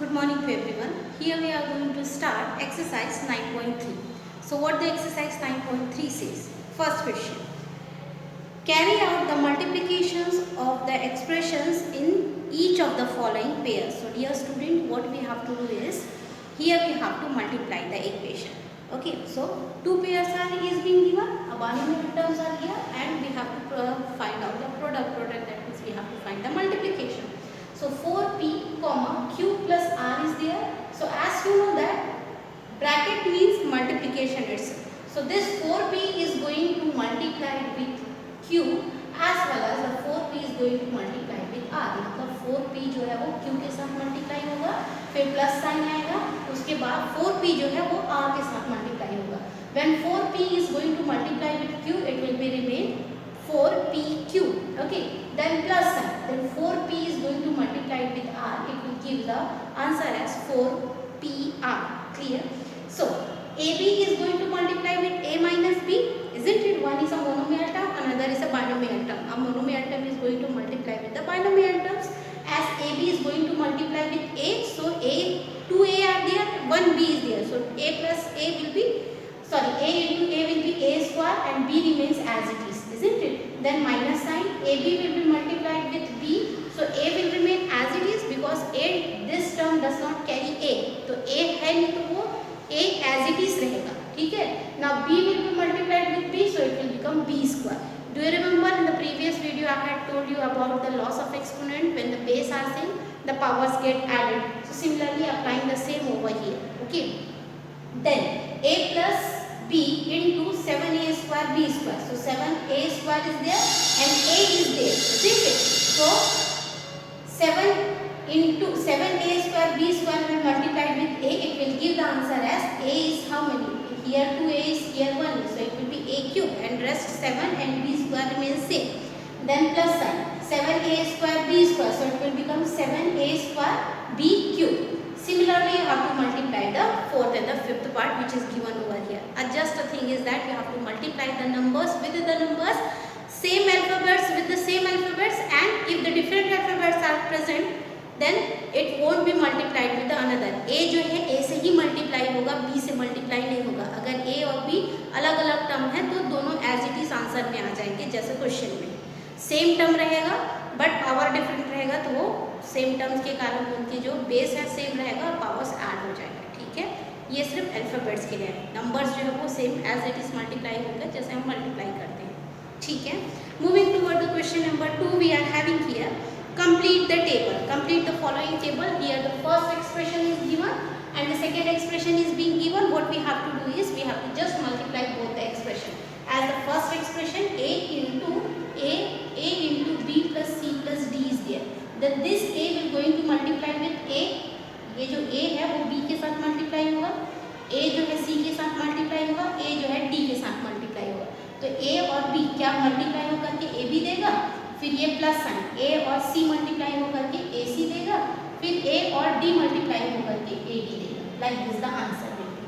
Good morning to everyone. Here we are going to start exercise 9.3. So what the exercise 9.3 says? First question. Carry out the multiplications of the expressions in each of the following pairs. So dear student, what we have to do is, here we have to multiply the equation. Okay, so two pairs is being given, a binomial terms are here, and we have to find out the product. That means we have to find the multiplication. So 4p comma q plus r is there. So as you know that bracket means multiplication itself. So this 4p is going to multiply with q as well as the 4p is going to multiply with r. मतलब 4p जो है वो q के साथ multiply होगा, फिर plus sign आएगा, उसके बाद 4p जो है वो r के साथ मल्टीप्लाई होगा. When 4p is going to multiply with q, it will be remain 4pq. Okay, then plus sign, then 4p is going to multiply with r, it will give the answer as 4pr. Clear? So ab is going to multiply with a minus b, isn't it? One is a monomial term, another is a binomial term. A monomial term is going to multiply with the binomial terms. As ab is going to multiply with a, so a, 2a are there, 1b is there, so a plus a will be, sorry, a into a will be a square and b remains as it is, isn't it? Then minus sign, ab will be multiplied with b, so a will remain as it is because a, this term does not carry a, तो a है नहीं तो वो a as it is रहेगा, ठीक है? Now b will be multiplied with b, so it will become b square. Do you remember in the previous video I had told you about the loss of exponent? When the base are same, the powers get added. So similarly applying the same over here. Okay. Then a plus b into 7a square b square. So 7a square is there and a is there, isn't it? So 7 into 7a square b square will multiplied with a, it will give the answer as a is how many? Here 2a is, here 1 is, so it will be a cube and rest 7 and b square remains same. Then plus sign, 7a square b square, so it will become 7a square b cube. Similarly, you have to multiply the fourth and the fifth part which is given over here. Just the thing is that you have to multiply the numbers with the numbers, same alphabets with the same alphabets, and if the different alphabets are present, then it won't be multiplied with the another. A जो है A से ही multiply होगा, B से multiply नहीं होगा. अगर A और B अलग अलग टर्म है तो दोनों as it is आंसर में आ जाएंगे. जैसे क्वेश्चन में सेम टर्म रहेगा बट पावर डिफरेंट रहेगा तो वो सेम टर्म्स के कारण उनकी जो बेस है सेम रहेगा और पावर्स ऐड हो जाएगा. ठीक है, ये सिर्फ अल्फाबेट्स के लिए है. नंबर्स जो है वो same as it is multiply होगा जैसे हम मल्टीप्लाई करते हैं. ठीक है, moving toward the question number 2 we are having here. Complete the table. Complete the following table. Here the first expression is given and the second expression is being given. What we have to do is we have to just multiply both the expression. As the first expression a into b plus c plus d is there. Then this a will going to multiply with a. ये जो a है वो b के साथ multiply होगा. a जो है c के साथ multiply होगा. a जो है d के साथ multiply होगा. तो a और b क्या multiply होकर के a b देगा. फिर ये प्लस साइन a और c मल्टीप्लाई होकर के ए सी देगा, फिर a और d मल्टीप्लाई होकर के ए डी देगा. Like this the answer will be.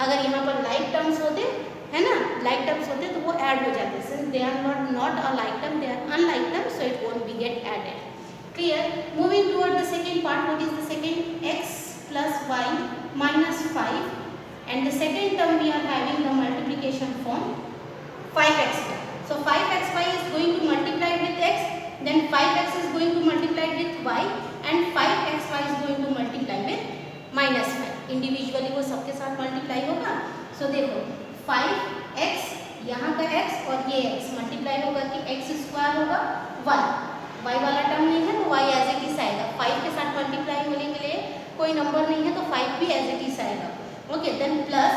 अगर यहाँ पर लाइक टर्म्स होते है ना, लाइक टर्म्स होते तो वो ऐड हो जाते. Since they are not a like term, they are unlike term, so it won't be get added. Clear. Moving toward the second part. What is the second? x plus y minus 5 and the second term we are having the multiplication form 5xy. So 5xy is going to multiply with x, then 5x is going to multiply with y and 5xy is going to multiply with minus 5. Individually वो सबके साथ multiply होगा. सो देखो 5x यहाँ का x और ये x multiply होगा कि x स्क्वायर होगा y वाला टर्म नहीं है तो y एज इट इज आएगा. 5 के साथ मल्टीप्लाई होने के लिए कोई नंबर नहीं है तो 5 भी एज इट इज आएगा. Okay, then plus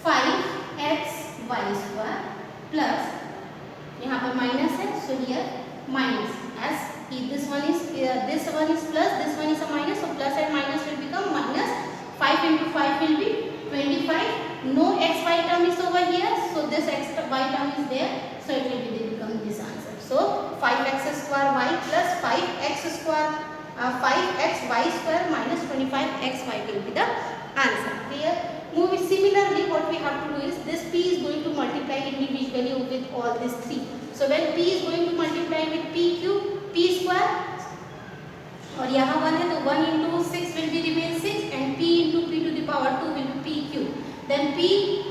5xy square plus यहाँ पर माइनस है, so here minus as this one is plus, this one is a minus, so plus and minus will become minus. 5 into 5 will be 25. No xy term is over here, so this xy term is there, so it will be become this answer. So 5x square y plus 5x square 5xy square minus 25xy will be the answer. Clear. Moving similarly, what we have to do is this p is going to multiply individually with all these three. So when p is going to multiply with p cube, p square और यहाँ 1 है तो 1 into 6 will be remain 6 and p into p to the power 2 will be p cube. Then p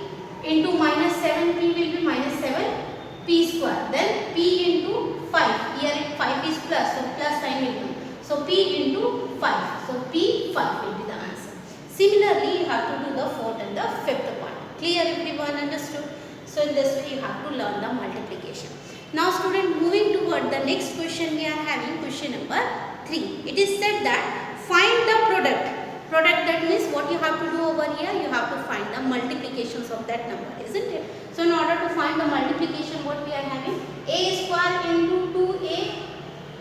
into minus 7p will be minus 7p square. Then p into 5. Here 5 is plus, so plus sign will come. So p into 5. So p 5 will be the answer. Similarly, you have to do the fourth and the fifth part. Clear everyone, understood? So in this way you have to learn the multiplication. Now student, moving toward the next question, we are having question number 3. It is said that find the product. Product, that means what you have to do over here, you have to find the multiplications of that number, isn't it? So in order to find the multiplication, what we are having, a square into 2a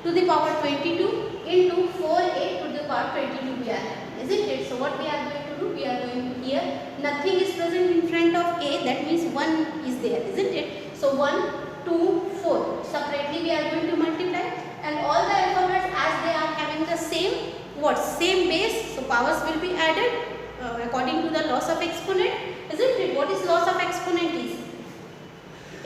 to the power 22 into 4a to the power 22 we are having, isn't it? So what we are going to do, we are going to here, nothing is present in front of a, that means 1 is there, isn't it? So 1, 2, 4, separately we are going to multiply, and all the alphabets as they are having the same what, same base, so powers will be added according to the loss of exponent, isn't it? What is loss of exponent is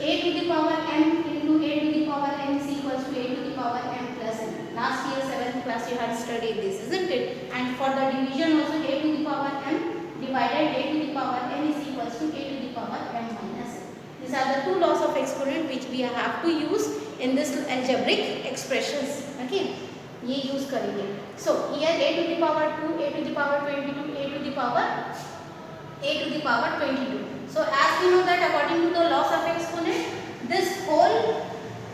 a to the power m into a to the power n is equals to a to the power m plus n. Last year 7th class you had studied this, isn't it? And for the division also, a to the power m divided a to the power n is equals to a to the power m minus n. These are the two laws of exponent which we have to use in this algebraic expressions. Okay, ये use करेंगे. So here a to the power 2, a to the power 22, a to the power 22. So as we know that according to the laws of exponent, this whole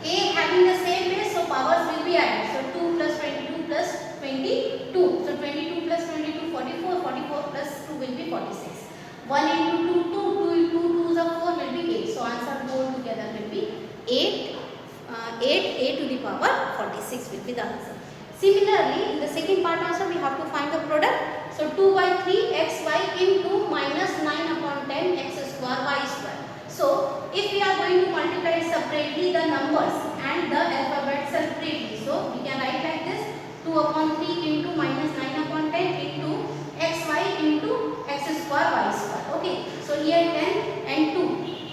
a having the same base, so powers will be added. So 2 plus 22 plus 22. So 22 plus 22, 44. 44 plus 2 will be 46. 1 into 2, 2. 2 into 2 is 4 will be 8. So answer all together will be 8. 8 a to the power 46 will be the answer. Similarly, in the second part also we have to find the product. So 2 by 3 xy into minus 9 upon 10 x square y square. So if we are going to multiply separately the numbers and the alphabet separately, so we can write like this: 2 upon 3 into minus 9 upon 10 into xy into x square y square. Okay, so here 10 and 2,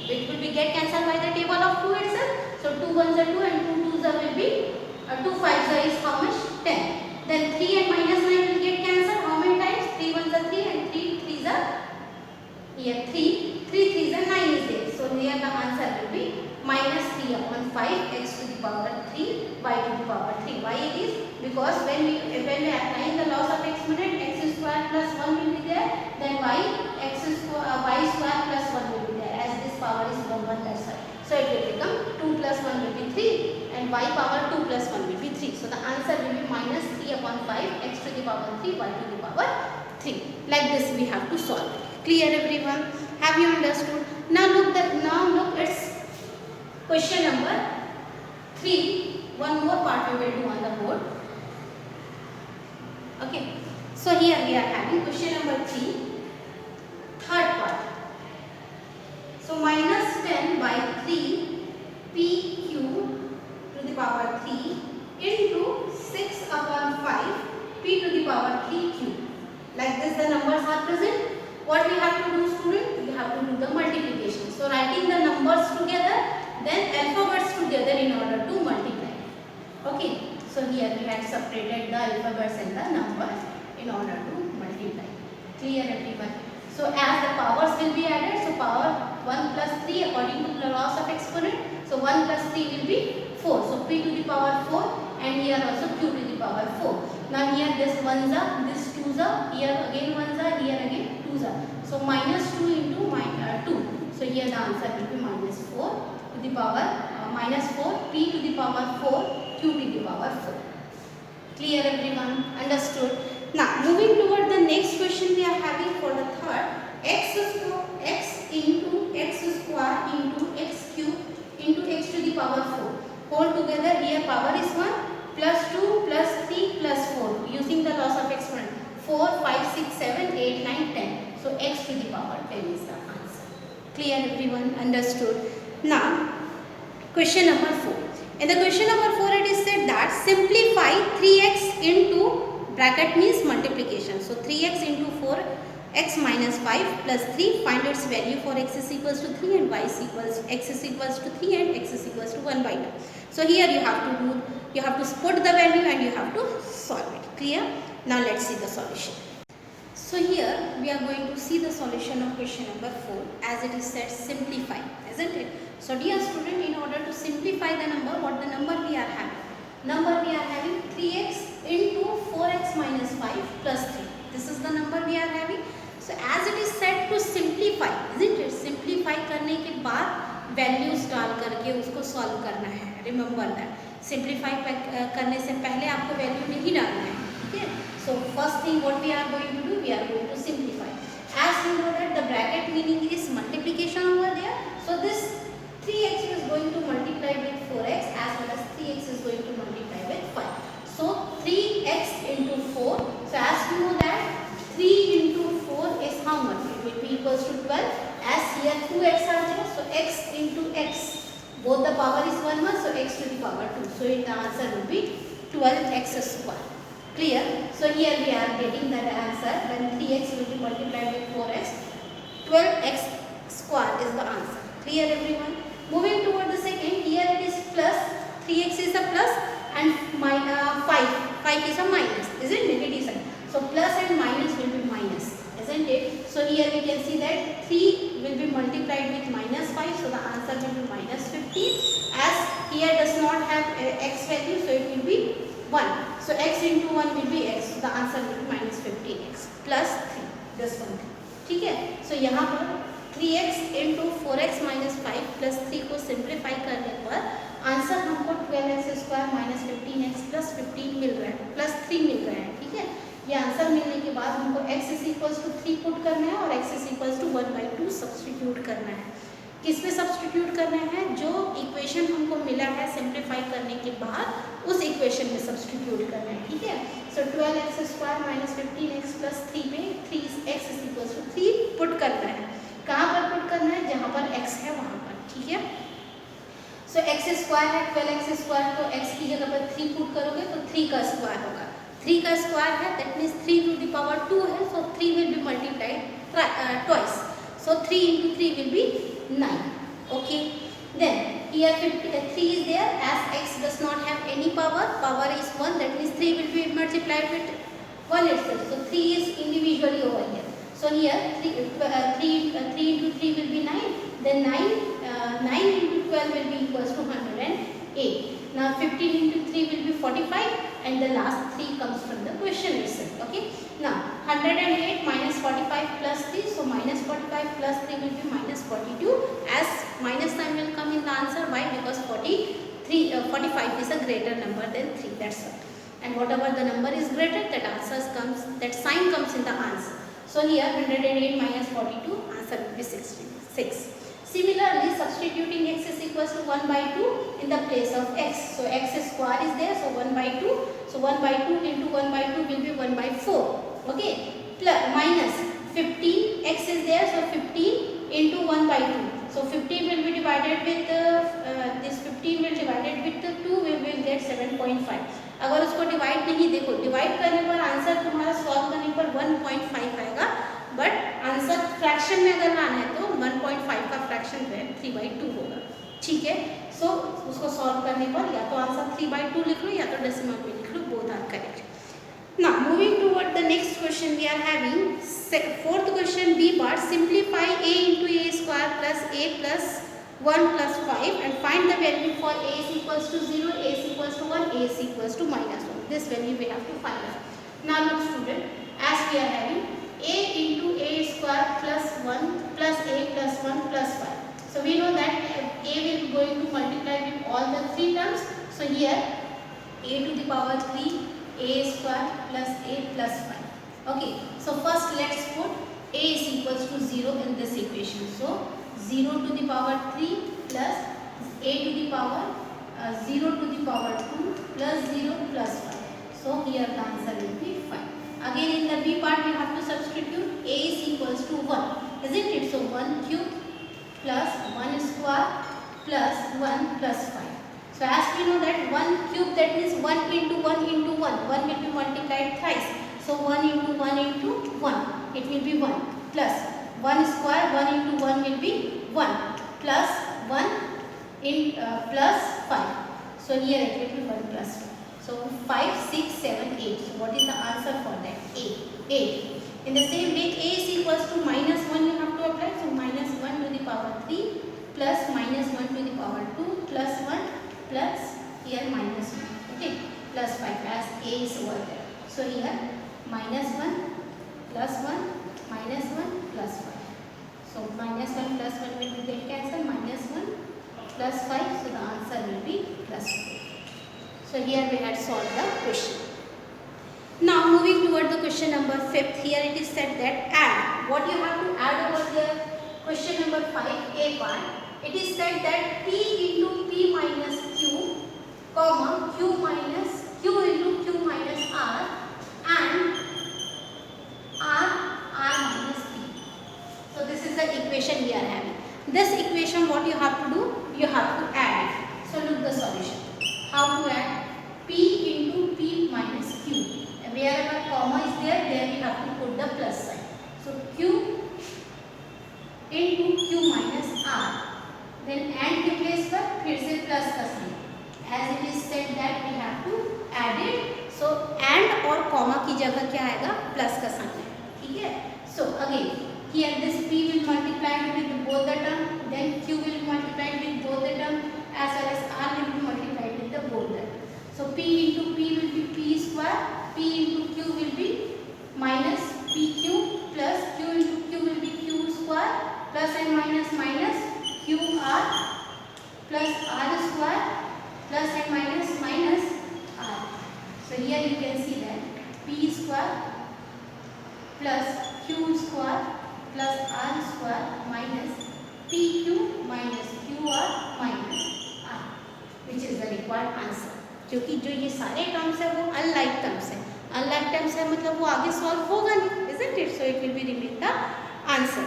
which will be get cancelled by the table of 2 itself. So 2 ones are 2 and 2 twos are will be 2 fives are is how much? 10. Then 3 and minus 9 will get cancelled. How many times? 3 ones are 3 and 3 threes are here 3. 3 threes are 9 is there. So here the answer will be minus 3 upon 5 x to the power 3 y to the power 3. Why it is? Because when we apply the laws of exponent, x square plus 1 will be there. Then y square plus 1 will be there. As this power is 1 that's why. So it will become 2 plus 1 will be 3 and y power 2 plus 1 will be 3. So the answer will be minus 3 upon 5 x to the power 3 y to the power 3. Like this we have to solve. Clear everyone? Have you understood? Now look it's question number 3. One more part we will do on the board. Okay. So here we are having question number 3. Third part. So minus 10 by 3 p cube to the power 3 into 6 upon 5 p to the power 3 cube. Like this the numbers are present. What we have to do, student? We have to do the multiplication. So writing the numbers together, then alphabets together in order to multiply. Okay. So here we had separated the alphabets and the numbers in order to multiply. Clear everyone? So as the powers will be added, so power 1 plus 3 according to the laws of exponent. So 1 plus 3 will be 4. So p to the power 4 and here also q to the power 4. Now here this 1s are, this 2s are, here again 1s are, here again 2s are. So minus 2 into 2. So here the answer will be minus 4 to the power minus 4 p to the power 4 q to the power 4. Clear everyone? Understood? Now moving toward the next question we are having for the third, x into x square into x cube into x to the power 4. Whole together here power is 1 plus 2 plus 3 plus 4 using the laws of exponent. 4, 5, 6, 7, 8, 9, 10. So x to the power 10 is the answer. Clear everyone? Understood? Now question number 4. In the question number 4 it is said that simplify 3x into bracket means multiplication. So 3x into 4x minus 5 plus 3, find its value for x is equals to 3 and x is equals to 3 and x is equals to 1 by 2. So here you have to put the value and you have to solve it. Clear? Now let's see the solution. So here we are going to see the solution of question number 4 as it is said simplify, isn't it? So dear student, in order to simplify the number, what the number we are having? Number we are having 3x into 4x minus 5 plus 3. This is the number we are having. So as it is said to simplify, isn't it? Simplify करने के बाद values डाल करके उसको solve करना है. Remember that. Simplify करने से पहले आपको value नहीं डालना है. ठीक है? So first thing what we are going to do, we are going to simplify. As you know that the bracket meaning is multiplication over there. So this 3x is going to multiply with 4x as well as 3x is going to multiply with 5. So 3x into 4. So as you know that 3 into 4 is how much? It will be equals to 12. As here 2x are there. So x into x. Both the power is 1 so x to the power 2. So the answer will be 12x square. Clear? So here we are getting that answer when 3x will be multiplied with 4x. 12x square is the answer. Clear everyone? Moving toward the second, here it is plus, 3x is a plus and 5 is a minus, isn't it? It is a, so plus and minus will be minus, isn't it? So here we can see that 3 will be multiplied with minus 5, so the answer will be minus 15. As here does not have x value, so it will be 1. So x into 1 will be x, so the answer will be minus 15x plus 3, this one. ठीक है? So यहाँ पर 3x into 4x minus 5 plus 3 को simplify करने पर answer हमको 12x square minus 15x plus 15 मिल रहा है, प्लस 3 मिल रहा है. ठीक है? ये आंसर मिलने के बाद हमको x is equals to 3 put करना है और x is equals to 1/2 substitute करना है. किस पे सब्स्टिट्यूट करना है? जो इक्वेशन हमको मिला है सिंप्लीफाई करने के बाद उस इक्वेशन में सब्स्टिट्यूट करना है. ठीक है? सो 12x square minus 15x plus 3 पे 3x is equals to 3 put करना है. कहाँ पर पुट करना है? जहाँ पर x है वहाँ पर. ठीक है? सो x स्क्वायर है 12x स्क्वायर, तो x की जगह पर 3 पुट करोगे तो 3 का स्क्वायर होगा. 3 का स्क्वायर है that means 3 to the power 2 है, so 3 will be multiplied twice. So 3 into 3 will be 9. Okay. Then here 3 is there as x does not have any power. Power is 1. That means 3 will be multiplied with 1 itself. So 3 is individually over here. So here 3 into 3 will be 9. Then 9 into 12 will be equals to 108. Now 15 into 3 will be 45 and the last 3 comes from the question itself. Okay. Now 108 minus 45 plus 3. So minus 45 plus 3 will be minus 42 as minus sign will come in the answer. Why? Because 45 is a greater number than 3. That's why. And whatever the number is greater, that sign comes in the answer. So here 108 minus 42, answer will be 66. Similarly, substituting x is equals to 1/2 in the place of x. So x square is there, so 1/2. So 1/2 into 1/2 will be 1/4. Okay. Plus minus 15, x is there, so 15 into 1/2. So 15 will be divided with this 15 will divided with 2, we will get 7.5. अगर उसको divide नहीं, देखो divide करने पर answer तुम्हारा solve करने पर 1.5 आएगा, बट आंसर फ्रैक्शन में अगर लाना है तो 1.5 का फ्रैक्शन जो है 3/2 होगा. ठीक है? सो उसको सॉल्व करने पर या तो आंसर 3/2 लिख लो या तो डेसिमल में लिख लो, both are correct. Now moving toward the next question, we are having fourth question B part. Simplify a into a square plus a plus 1 plus 5 and find the value for a is equals to 0, a is equals to 1, a is equals to minus 1. This value we have to find out. Now look student, as we are having a into a square plus 1 plus a plus 1 plus 5. So we know that a will be going to multiply with all the 3 terms. So here a to the power 3, a square plus a plus 5. Okay. So first let's put a is equals to 0 in this equation. So 0 to the power 3 plus a to the power 0 to the power 2 plus 0 plus 5. So here the answer will be 5. Again in the B part we have to substitute a is equals to 1, isn't it? So 1 cube plus 1 square plus 1 plus 5. So as we know that 1 cube, that means 1 into 1 into 1. 1 will be multiplied thrice. So 1 into 1 into 1. It will be 1 plus 1 square, 1 into 1 will be 1 plus 1 in plus 5. So here it will be 1 plus 5. So 5, 6, 7, 8. So what is the answer for that? 8. In the same way, a is equals to minus 1 you have to apply. So minus 1 to the power 3 plus minus 1 to the power 2 plus 1 plus here minus 1. Okay, plus 5 as a is over there. So here minus 1 plus 1 minus 1 plus 5. So minus 1 plus 1 will get cancelled. Minus 1 plus 5. So the answer will be plus 4. So here we had solved the question. Now moving toward the question number 5th. Here it is said that add. What you have to add over there? Question number 5, A part. It is said that P into P minus Q, comma Q into Q minus R and R minus P. So this is the equation we are having. This equation what you have to do? You have to add it. So look the solution. How to add? P into P minus Q. Wherever comma is there, we have to put the plus sign. So Q into Q minus R. Then and के place पर फिर से plus का sign. As it is said that we have to add it. So and और comma की जगह क्या आएगा? Plus का sign है. ठीक है? So again here this P will multiply with both the term. Then Q will multiply with both the term as well as R will be multiplied with the both the term. So P into P will be P square. P into Q will be minus PQ plus Q into Q will be Q square plus and minus minus QR plus R square plus and minus minus R. So here you can see that P square plus Q square plus R square minus PQ minus QR minus R, which is the required answer. क्योंकि जो ये सारे terms है वो unlike terms है. Unlike terms है मतलब वो आगे सॉल्व होगा नहीं, isn't it? So it will be remain the answer.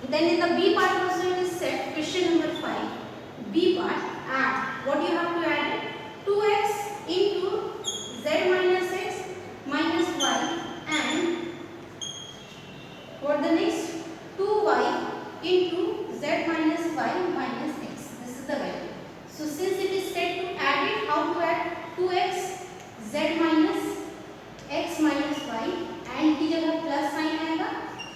Then in the B part also it is said, question number 5, B part, add. What you have to add? 2x into z minus x minus y and what the next? 2y into z minus y minus x. This is the value. So since it is said to add it, how to add? 2x z minus x minus y and की जगह plus sign आएगा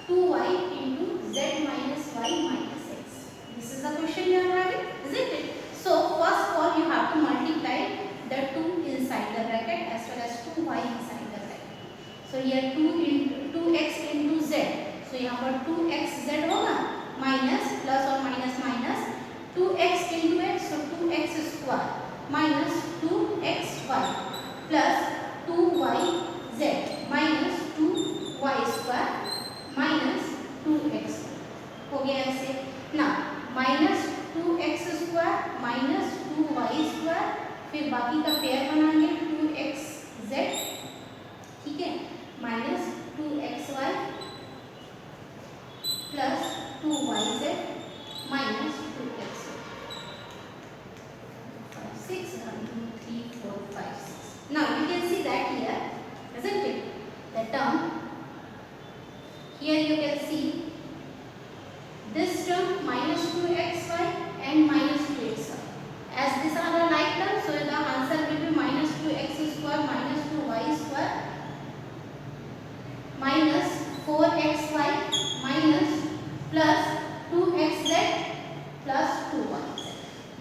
2y into z minus y minus x. This is the question you are having, isn't it? So first of all you have to multiply the 2 inside the bracket as well as 2y inside the bracket. So here 2x into z. So यहाँ पर 2xz होगा minus plus or minus minus 2x into x, so 2x square minus 2xy plus 2yz minus 2y square minus 2x. हो गया ऐसे. ना minus 2x square minus 2y square, फिर बाकी का पेयर बनाएंगे 2xz, ठीक है, minus 2xy plus 2yz minus 2x. 6, 1, 2, 3, 4, 5, 6. Now you can see that here, isn't it? The term here you can see this term minus 2xy and minus 2xy. As these are the like terms, so the answer will be minus 2x square minus 2y square minus 4xy minus plus 2xz plus 2yz.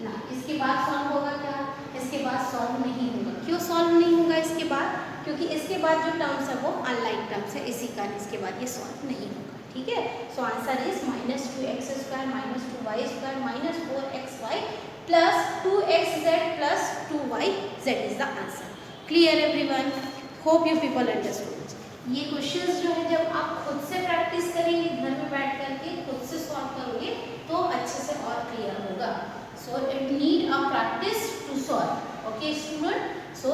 ना इसके बाद solve होगा क्या? इसके बाद solve नहीं होगा. क्यों सॉल्व नहीं होगा इसके बाद? क्योंकि इसके बाद जो टर्म्स है वो अनलाइक टर्म्स है, इसी कारण इसके बाद ये सॉल्व नहीं होगा. ठीक है. So answer is minus 2x square minus 2y square minus 4xy plus 2xz plus 2yz is the answer. Clear everyone? Hope you people understood. ये क्वेश्चंस जो है जब आप खुद से प्रैक्टिस करेंगे, घर में बैठ करके खुद से सॉल्व करोगे तो अच्छे से और क्लियर होगा. So it need a practice to solve. Okay, student. So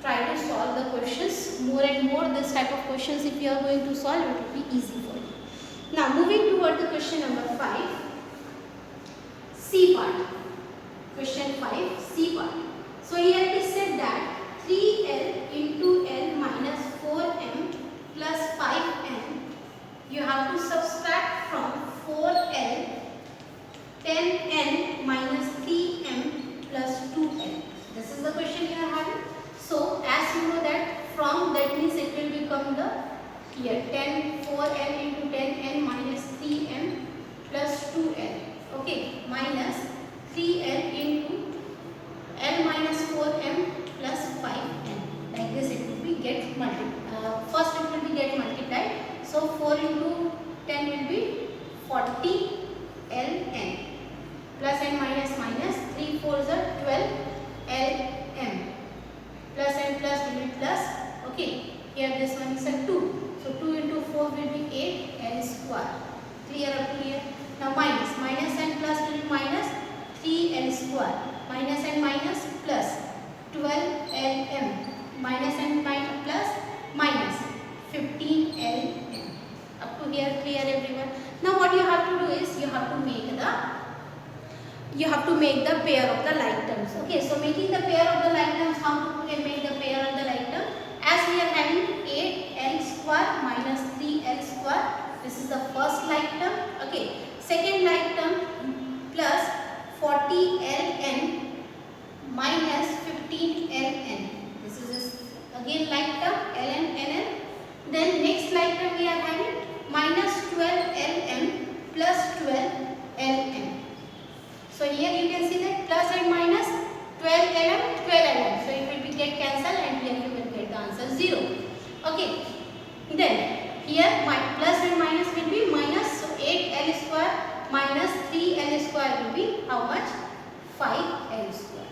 try to solve the questions more and more. This type of questions, if you are going to solve, it will be easy for you. Now moving toward the question number 5, C part. Question 5, C part. So here it is said that 3l into l minus 4m plus 5m. You have to subtract from 4l 10n minus 3m plus 2n. This is the question you are here 10 4n into 10n minus 3m plus 2n. Okay, minus 3n into n minus 4m plus 5n. Like this it will be get multiplied. First it will be get multiplied. So 4 into 10 will be 40 ln plus n minus minus 3 4s are 12 lm plus n plus will be plus. Okay, here this one is a 2. So 2 into 4 will be 8 l square. Clear up to here? Now minus n plus will be minus 3 l square. Minus n minus plus 12 lm minus n minus plus minus 15 lm. Up to here clear everyone? Now what you have to do is you have to make the pair of the like terms. Okay, so making the pair of the like terms, how to make the pair of the like term? As we are having 8l square minus 3l square, this is the first like term. Okay, second like term plus 40ln minus 15ln. This is again like term ln nn. Then next like term we are having minus 12ln plus 12ln. So here you can see that plus and minus 12ln, 12ln. So it will be get cancelled and here you will get the answer 0. Okay. Then here my plus and minus will be minus. So 8l square minus 3l square will be how much? 5l square.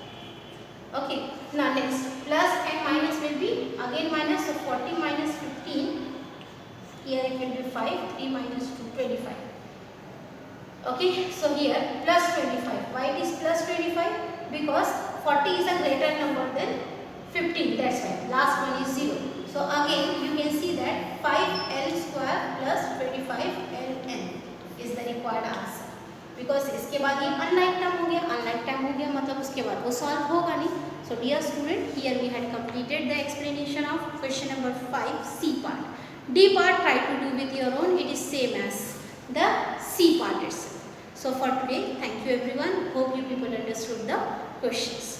Okay. Now next plus and minus will be again minus. So 40 minus 15. Here it will be 5. 3 minus 2, 25. Okay, so here plus 25. Why it is plus 25? Because 40 is a greater number than 15. That's why. Last one is 0. So again you can see that 5l square plus 25ln is the required answer. Because इसके बाद ये unlike term हो गया मतलब उसके बाद वो solve होगा नहीं. So dear student, here we had completed the explanation of question number 5 C part. D part try to do with your own. It is same as the C part itself. So for today, thank you everyone. Hope you people understood the questions.